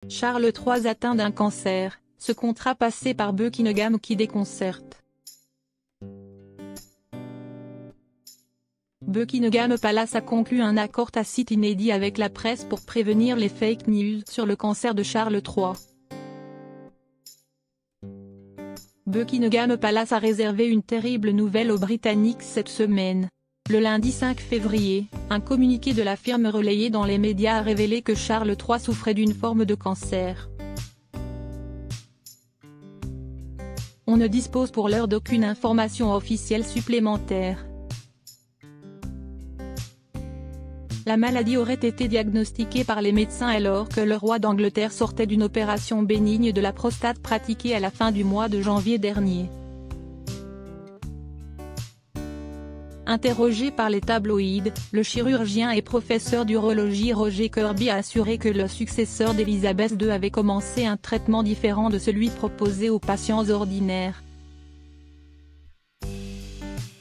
Charles III atteint d'un cancer, ce contrat passé par Buckingham qui déconcerte. Buckingham Palace a conclu un accord tacite inédit avec la presse pour prévenir les fake news sur le cancer de Charles III. Buckingham Palace a réservé une terrible nouvelle aux Britanniques cette semaine. Le lundi 5 février, un communiqué de la firme relayé dans les médias a révélé que Charles III souffrait d'une forme de cancer. On ne dispose pour l'heure d'aucune information officielle supplémentaire. La maladie aurait été diagnostiquée par les médecins alors que le roi d'Angleterre sortait d'une opération bénigne de la prostate pratiquée à la fin du mois de janvier dernier. Interrogé par les tabloïds, le chirurgien et professeur d'urologie Roger Kirby a assuré que le successeur d'Élisabeth II avait commencé un traitement différent de celui proposé aux patients ordinaires.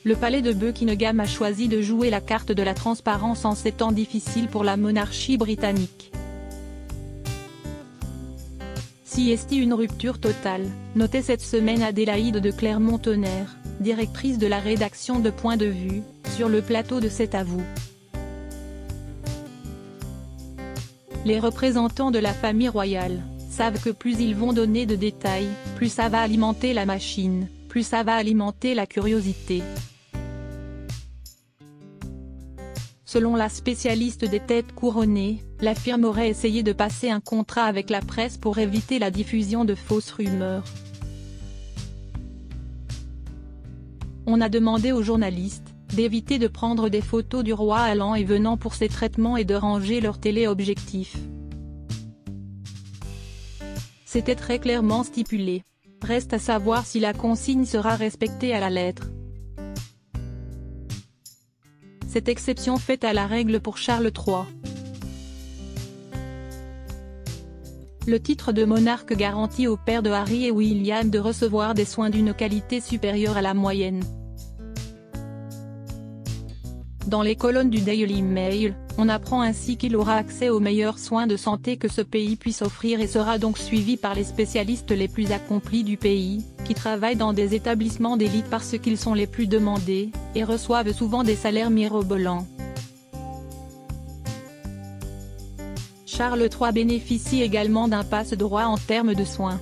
Le palais de Buckingham a choisi de jouer la carte de la transparence en ces temps difficiles pour la monarchie britannique. Si est une rupture totale, notait cette semaine Adélaïde de Clermont-Tonnerre, directrice de la rédaction de Point de Vue, sur le plateau de C'est à vous. Les représentants de la famille royale savent que plus ils vont donner de détails, plus ça va alimenter la machine, plus ça va alimenter la curiosité. Selon la spécialiste des têtes couronnées, la firme aurait essayé de passer un contrat avec la presse pour éviter la diffusion de fausses rumeurs. On a demandé aux journalistes d'éviter de prendre des photos du roi allant et venant pour ses traitements et de ranger leur téléobjectif. C'était très clairement stipulé. Reste à savoir si la consigne sera respectée à la lettre. Cette exception faite à la règle pour Charles III. Le titre de monarque garantit au père de Harry et William de recevoir des soins d'une qualité supérieure à la moyenne. Dans les colonnes du Daily Mail, on apprend ainsi qu'il aura accès aux meilleurs soins de santé que ce pays puisse offrir et sera donc suivi par les spécialistes les plus accomplis du pays, qui travaillent dans des établissements d'élite parce qu'ils sont les plus demandés, et reçoivent souvent des salaires mirobolants. Charles III bénéficie également d'un passe-droit en termes de soins.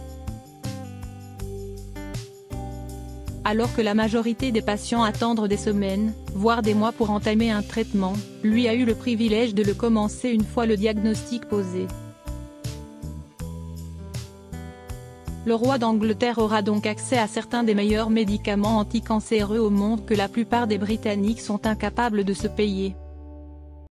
Alors que la majorité des patients attendent des semaines, voire des mois pour entamer un traitement, lui a eu le privilège de le commencer une fois le diagnostic posé. Le roi d'Angleterre aura donc accès à certains des meilleurs médicaments anticancéreux au monde que la plupart des Britanniques sont incapables de se payer.